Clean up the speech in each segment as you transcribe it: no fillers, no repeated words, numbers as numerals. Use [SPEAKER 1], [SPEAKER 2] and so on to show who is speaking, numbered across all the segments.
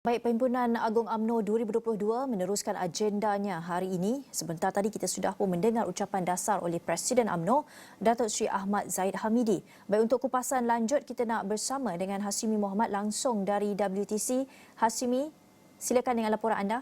[SPEAKER 1] Baik, Perhimpunan Agung UMNO 2022 meneruskan agendanya hari ini. Sebentar tadi kita sudah pun mendengar ucapan dasar oleh Presiden UMNO, Datuk Seri Ahmad Zahid Hamidi. Baik, untuk kupasan lanjut, kita nak bersama dengan Hashimi Mohamad langsung dari WTC. Hashimi, silakan dengan laporan anda.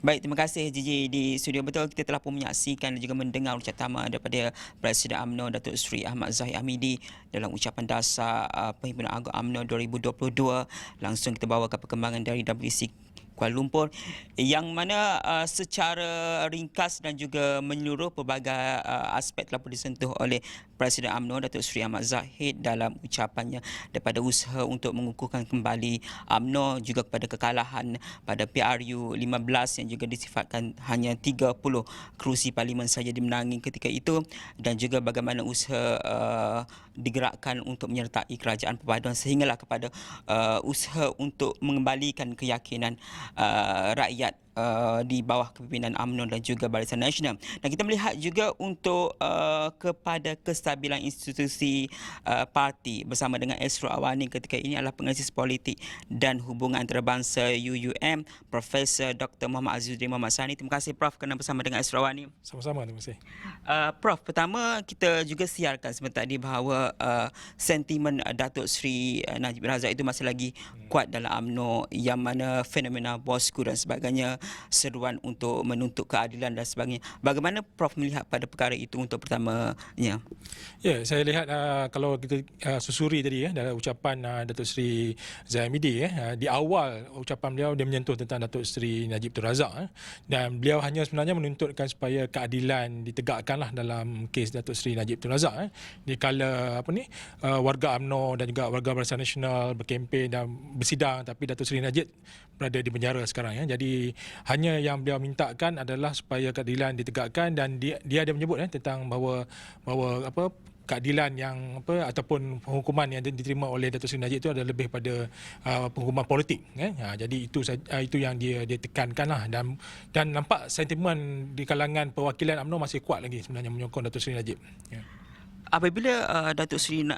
[SPEAKER 2] Baik, terima kasih Gigi di studio. Betul, kita telah pun menyaksikan dan juga mendengar ucapan pertama daripada Presiden UMNO Datuk Seri Ahmad Zahid Hamidi dalam ucapan dasar Perhimpunan Agung UMNO 2022. Langsung kita bawa ke perkembangan dari WTC Kuala Lumpur yang mana secara ringkas dan juga menyeluruh pelbagai aspek telah pun disentuh oleh Presiden UMNO Datuk Seri Ahmad Zahid dalam ucapannya daripada usaha untuk mengukuhkan kembali UMNO, juga kepada kekalahan pada PRU 15 yang juga disifatkan hanya 30 kerusi parlimen saja dimenangi ketika itu, dan juga bagaimana usaha digerakkan untuk menyertai kerajaan perpaduan sehinggalah kepada usaha untuk mengembalikan keyakinan rakyat di bawah kepimpinan UMNO dan juga Barisan Nasional. Dan kita melihat juga untuk kepada kestabilan institusi parti bersama dengan Esro Awani ketika ini adalah penganalisis politik dan hubungan antarabangsa UUM, Profesor Dr. Muhammad Azzuddin Mohamad Sani. Terima kasih Prof kerana bersama dengan Esro Awani.
[SPEAKER 3] Sama-sama, terima kasih.
[SPEAKER 2] Prof, pertama kita juga siarkan sebentar tadi bahawa sentimen Datuk Seri Najib Razak itu masih lagi kuat dalam UMNO, yang mana fenomena bosku dan sebagainya, seruan untuk menuntut keadilan dan sebagainya. Bagaimana Prof melihat pada perkara itu untuk pertamanya?
[SPEAKER 3] Ya, saya lihat kalau kita susuri tadi dalam ucapan Datuk Seri Zahid Hamidi di awal ucapan beliau dia menyentuh tentang Datuk Seri Najib Tun Razak dan beliau hanya sebenarnya menuntutkan supaya keadilan ditegakkanlah dalam kes Datuk Seri Najib Tun Razak di kala warga UMNO dan juga warga Barisan Nasional berkempen dan bersidang, tapi Datuk Seri Najib berada di penjara sekarang. Jadi hanya yang beliau mintakan adalah supaya keadilan ditegakkan, dan dia ada menyebut tentang bahawa keadilan yang ataupun hukuman yang diterima oleh Datuk Seri Najib itu adalah lebih pada penghukuman politik. Jadi itu yang dia tekankanlah, dan nampak sentimen di kalangan perwakilan UMNO masih kuat lagi sebenarnya menyokong Datuk Seri Najib.
[SPEAKER 2] Apabila Datuk Seri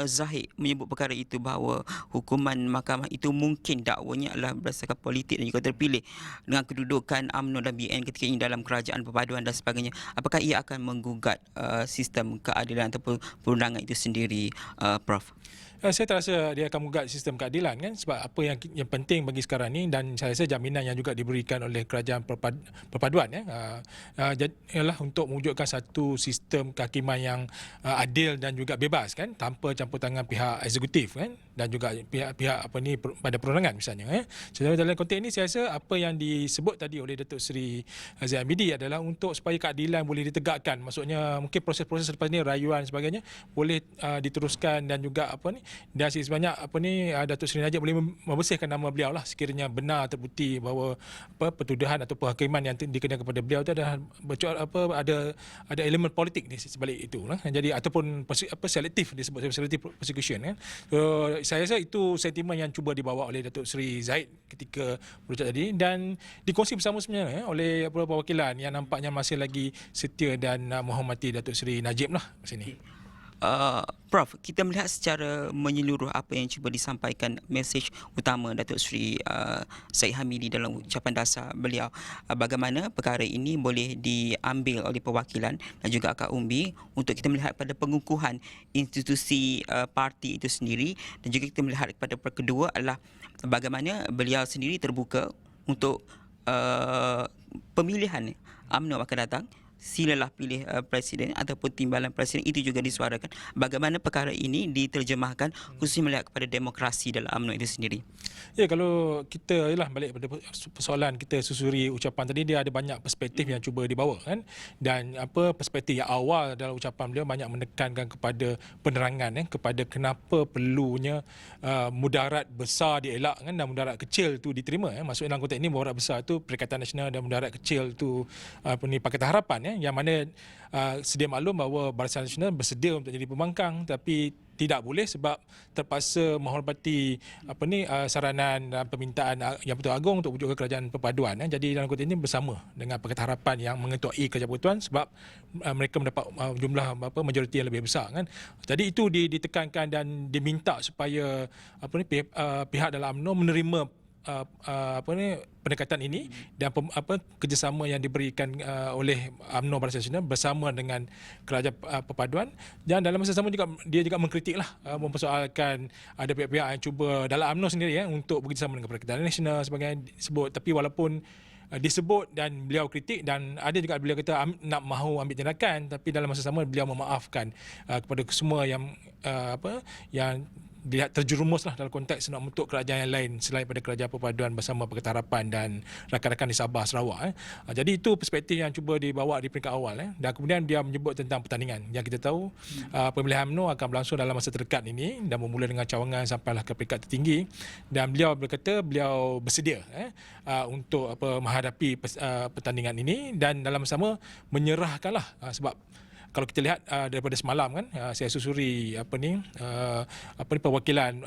[SPEAKER 2] Zahid menyebut perkara itu bahawa hukuman mahkamah itu mungkin dakwanya adalah berdasarkan politik dan juga terpilih dengan kedudukan UMNO dan BN ketika ini dalam kerajaan perpaduan dan sebagainya, apakah ia akan menggugat sistem keadilan ataupun perundangan itu sendiri, Prof?
[SPEAKER 3] Saya tak rasa dia akan menggugat sistem keadilan sebab apa yang penting bagi sekarang ni, dan saya rasa jaminan yang juga diberikan oleh kerajaan perpaduan ialah untuk mewujudkan satu sistem kehakiman yang adil dan juga bebas tanpa campur tangan pihak eksekutif dan juga pihak pada perundangan misalnya. Jadi dalam konteks ini saya rasa apa yang disebut tadi oleh Datuk Seri Zahid Hamidi adalah untuk supaya keadilan boleh ditegakkan. Maksudnya mungkin proses-proses selepas ini, rayuan dan sebagainya boleh diteruskan, dan juga dan sebanyak Datuk Seri Najib boleh membersihkan nama beliau lah sekiranya benar terbukti bahawa pertuduhan atau penghakiman yang dikenakan kepada beliau itu ada elemen politik di sebalik itu lah. Jadi ataupun selektif, disebut selective prosecution So, saya rasa itu sentimen yang cuba dibawa oleh Datuk Seri Zahid ketika berucap tadi, dan dikongsi bersama sebenarnya oleh perwakilan yang nampaknya masih lagi setia dan menghormati Datuk Seri Najib lah di sini.
[SPEAKER 2] Prof, kita melihat secara menyeluruh apa yang cuba disampaikan mesej utama Datuk Seri Zahid Hamidi dalam ucapan dasar beliau. Bagaimana perkara ini boleh diambil oleh perwakilan dan juga akar umbi untuk kita melihat pada pengukuhan institusi parti itu sendiri, dan juga kita melihat kepada kedua adalah bagaimana beliau sendiri terbuka untuk pemilihan UMNO akan datang. Silalah pilih presiden ataupun timbalan presiden, itu juga disuarakan. Bagaimana perkara ini diterjemahkan khususnya melihat kepada demokrasi dalam UMNO itu sendiri?
[SPEAKER 3] Ya, kalau kita balik pada persoalan kita susuri ucapan tadi, dia ada banyak perspektif yang cuba dibawa dan perspektif yang awal dalam ucapan beliau banyak menekankan kepada penerangan kepada kenapa perlunya mudarat besar dielak dan mudarat kecil tu diterima. Maksudnya dalam konteks ini mudarat besar tu Perikatan Nasional dan mudarat kecil tu Pakatan Harapan yang mana sedia maklum bahawa Barisan Nasional bersedia untuk jadi pembangkang, tapi tidak boleh sebab terpaksa menghormati saranan dan permintaan Yang Pertua Agong untuk wujud kerajaan perpaduan. Jadi dalam konteks ini bersama dengan Pakatan Harapan yang mengetuai kerajaan persekutuan sebab mereka mendapat jumlah majoriti yang lebih besar kan. Jadi itu ditekankan dan diminta supaya pihak dalam UMNO menerima pendekatan ini dan kerjasama yang diberikan oleh UMNO Barisan Nasional bersama dengan kerajaan perpaduan. Dan dalam masa sama juga dia juga mengkritiklah, mempersoalkan ada pihak-pihak yang cuba dalam UMNO sendiri untuk bekerjasama dengan Perikatan Nasional sebagainya disebut. Tapi walaupun disebut dan beliau kritik dan ada juga beliau kata nak mahu ambil tindakan, tapi dalam masa sama beliau memaafkan kepada semua yang yang dilihat terjerumuslah dalam konteks nak membentuk kerajaan yang lain selain pada kerajaan perpaduan bersama Pakatan Harapan dan rakan-rakan di Sabah Sarawak. Jadi itu perspektif yang cuba dibawa di peringkat awal. Dan kemudian dia menyebut tentang pertandingan. Yang kita tahu pemilihan UMNO akan berlangsung dalam masa terdekat ini dan bermula dengan cawangan sampailah ke peringkat tertinggi. Dan beliau berkata beliau bersedia untuk menghadapi pertandingan ini dan dalam sama menyerahkanlah sebab kalau kita lihat daripada semalam kan saya susuri perwakilan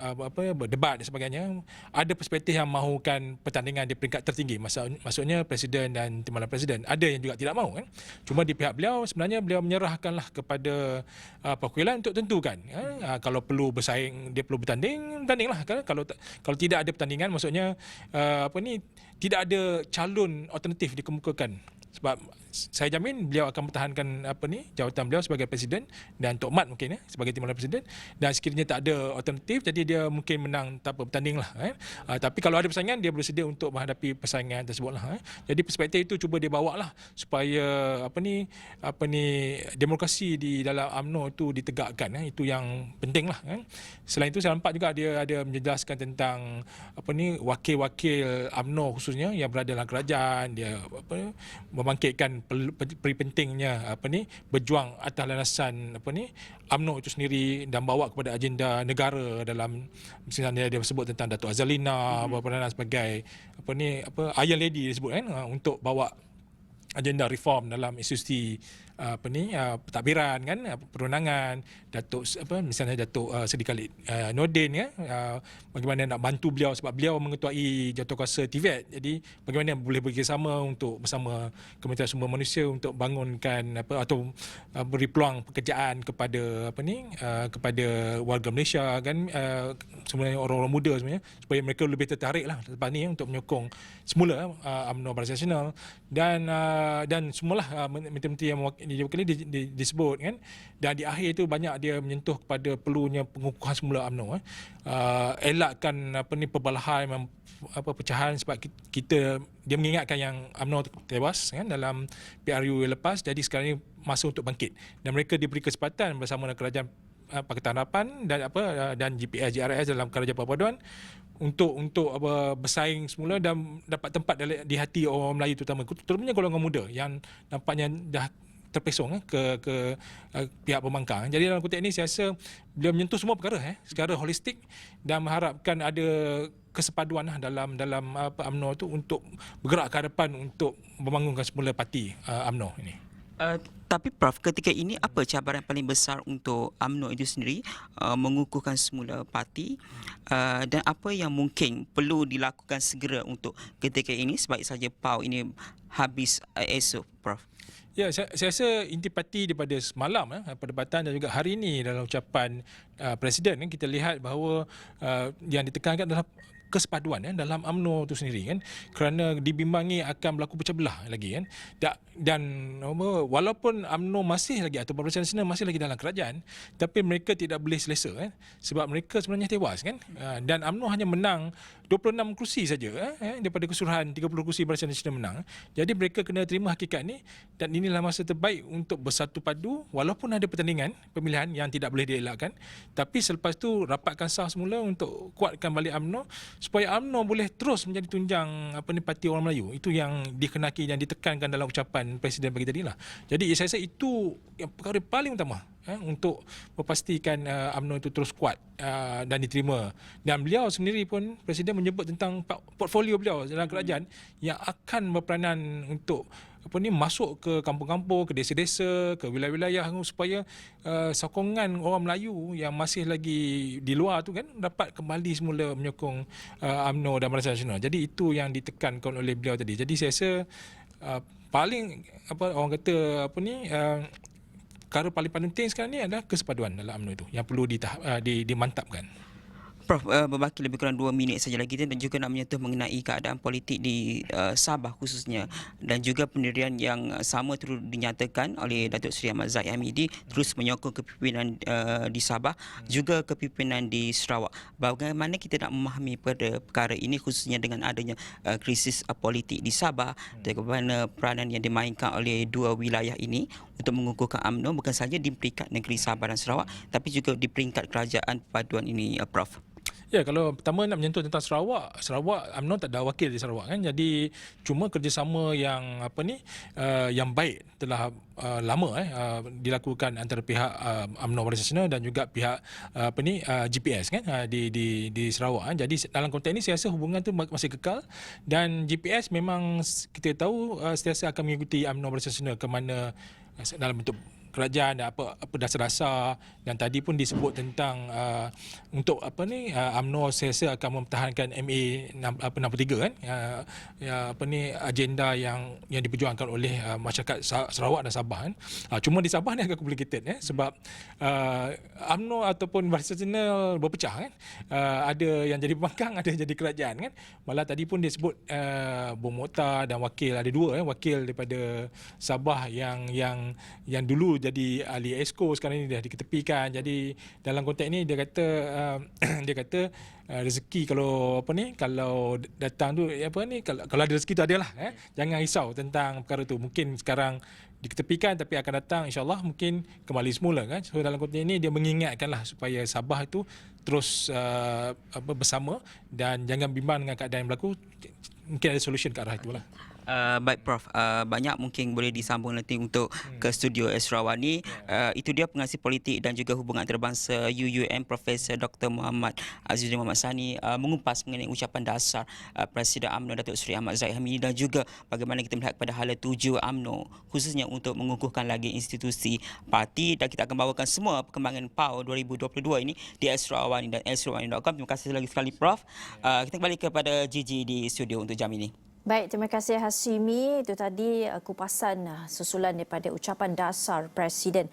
[SPEAKER 3] debat dan sebagainya, ada perspektif yang mahukan pertandingan di peringkat tertinggi, maksudnya presiden dan timbalan presiden. Ada yang juga tidak mahu kan. Cuma di pihak beliau sebenarnya beliau menyerahkanlah kepada perwakilan untuk tentukan kalau perlu bersaing dia perlu bertandinglah kan. Kalau tidak ada pertandingan maksudnya tidak ada calon alternatif dikemukakan. Sebab saya jamin beliau akan mempertahankan jawatan beliau sebagai presiden dan Tok Mat mungkin sebagai timbalan presiden, dan sekiranya tak ada alternatif jadi dia mungkin menang tanpa bertanding lah. Tapi kalau ada persaingan dia bersedia untuk menghadapi persaingan tersebut lah. Jadi perspektif itu cuba dibawa lah supaya demokrasi di dalam UMNO itu ditegakkan. Itu yang penting lah. Selain itu saya nampak juga dia ada menjelaskan tentang wakil-wakil UMNO khususnya yang berada dalam kerajaan, dia membangkitkan peri pentingnya berjuang atas landasan UMNO itu sendiri dan bawa kepada agenda negara. Dalam misalnya dia sebut tentang Datuk Azalina berperanan sebagai Iron Lady disebut untuk bawa agenda reform dalam institusi pentadbiran kan, perundangan. Misalnya Datuk Seri Khalid Nordin bagaimana nak bantu beliau sebab beliau mengetuai jawatankuasa TVET. Jadi bagaimana boleh bekerjasama untuk bersama Kementerian Sumber Manusia untuk bangunkan atau beri peluang pekerjaan kepada kepada warga Malaysia kan, sebenarnya orang-orang muda sebenarnya, supaya mereka lebih tertariklah lepas ni untuk menyokong semula UMNO Barisan Nasional dan semualah menteri-menteri yang diwakili disebut kan. Dan di akhir itu banyak dia menyentuh kepada perlunya pengukuhan semula UMNO. Elakkan perbalahan pecahan sebab dia mengingatkan yang UMNO tewas kan dalam PRU lepas. Jadi sekarang ini masa untuk bangkit dan mereka diberi kesempatan bersama dengan kerajaan Pakatan Harapan dan GPS JRS dalam kerajaan perpaduan untuk bersaing semula dan dapat tempat di hati orang Melayu terutamanya golongan muda yang nampaknya dah terpesong ke pihak pembangkang. Jadi dalam konteks ini saya rasa beliau menyentuh semua perkara secara holistik dan mengharapkan ada kesepaduan dalam UMNO itu untuk bergerak ke hadapan untuk membangunkan semula parti UMNO ini.
[SPEAKER 2] Tapi Prof, ketika ini apa cabaran paling besar untuk UMNO itu sendiri mengukuhkan semula parti dan apa yang mungkin perlu dilakukan segera untuk ketika ini sebaik saja PAU ini habis esok, Prof?
[SPEAKER 3] Ya, saya rasa intipati daripada semalam perdebatan dan juga hari ini dalam ucapan Presiden kita lihat bahawa yang ditekankan adalah kesepaduan dalam UMNO itu sendiri kan, kerana dibimbangi akan berlaku pecah belah lagi kan. Dan walaupun UMNO masih lagi atau Barisan Nasional masih lagi dalam kerajaan, tapi mereka tidak boleh selesa kan, sebab mereka sebenarnya tewas kan. Dan UMNO hanya menang 26 kursi saja daripada keseluruhan 30 kursi Barisan Nasional menang. Jadi mereka kena terima hakikat ni dan inilah masa terbaik untuk bersatu padu walaupun ada pertandingan pemilihan yang tidak boleh dielakkan, tapi selepas tu rapatkan sah semula untuk kuatkan balik UMNO supaya UMNO boleh terus menjadi tunjang parti orang Melayu. Itu yang dikenaki dan ditekankan dalam ucapan Presiden pagi tadi lah. Jadi saya rasa itu yang perkara paling utama untuk memastikan UMNO itu terus kuat dan diterima. Dan beliau sendiri pun Presiden menyebut tentang portfolio beliau dalam kerajaan yang akan berperanan untuk masuk ke kampung-kampung, ke desa-desa, ke wilayah-wilayah supaya sokongan orang Melayu yang masih lagi di luar tu kan dapat kembali semula menyokong UMNO dan Barisan Nasional. Jadi itu yang ditekankan oleh beliau tadi. Jadi saya rasa paling orang kata perkara paling penting sekarang ni adalah kesepaduan dalam UMNO itu yang perlu dimantapkan.
[SPEAKER 2] Prof, berbaki lebih kurang 2 minit saja lagi dan juga nak menyentuh mengenai keadaan politik di Sabah khususnya dan juga pendirian yang sama terus dinyatakan oleh Datuk Seri Ahmad Zahid Hamidi terus menyokong kepimpinan di Sabah juga kepimpinan di Sarawak. Bagaimana kita nak memahami pada perkara ini khususnya dengan adanya krisis politik di Sabah dan bagaimana peranan yang dimainkan oleh dua wilayah ini untuk mengukuhkan UMNO bukan sahaja di peringkat negeri Sabah dan Sarawak tapi juga di peringkat kerajaan perpaduan ini, Prof.
[SPEAKER 3] Ya, kalau pertama nak menyentuh tentang Sarawak UMNO tak ada wakil di Sarawak kan. Jadi cuma kerjasama yang yang baik telah lama dilakukan antara pihak UMNO Barisan Nasional dan juga pihak GPS kan di Sarawak kan. Jadi dalam konteks ini saya rasa hubungan tu masih kekal dan GPS memang kita tahu sentiasa akan mengikuti UMNO Barisan Nasional ke mana dalam bentuk kerajaan dan apa dasar-dasar dan tadi pun disebut tentang untuk UMNO saya rasa akan mempertahankan MA 63 kan agenda yang diperjuangkan oleh masyarakat Sarawak dan Sabah kan. Cuma di Sabah ni agak complicated sebab UMNO ataupun Barisan Nasional berpecah kan. Ada yang jadi pembangkang, ada yang jadi kerajaan kan. Malah tadi pun disebut Bung Mokhtar dan wakil ada dua wakil daripada Sabah yang dulu jadi ahli EXCO sekarang ini dah diketepikan. Jadi dalam konteks ini dia kata rezeki kalau kalau datang tu kalau ada rezeki tu adalah jangan risau tentang perkara tu. Mungkin sekarang diketepikan tapi akan datang insya-Allah mungkin kembali semula kan. So dalam konteks ini dia mengingatkanlah supaya Sabah itu terus bersama dan jangan bimbang dengan keadaan yang berlaku. Mungkin ada solution ke arah itulah.
[SPEAKER 2] Baik Prof, banyak mungkin boleh disambung nanti untuk ke studio Sarawak ni. Itu dia pengasih politik dan juga hubungan antarabangsa UUM Profesor Dr. Muhammad Azzuddin Mohamad Sani mengupas mengenai ucapan dasar Presiden UMNO Datuk Seri Ahmad Zahid Hamidi dan juga bagaimana kita melihat pada hala tuju UMNO khususnya untuk mengukuhkan lagi institusi parti dan kita akan bawakan semua perkembangan PAU 2022 ini di Sarawak dan sarawak.com. Terima kasih lagi sekali Prof. Kita kembali kepada Gigi di studio untuk jam ini.
[SPEAKER 1] Baik, terima kasih Hashimi. Itu tadi kupasan susulan daripada ucapan dasar Presiden.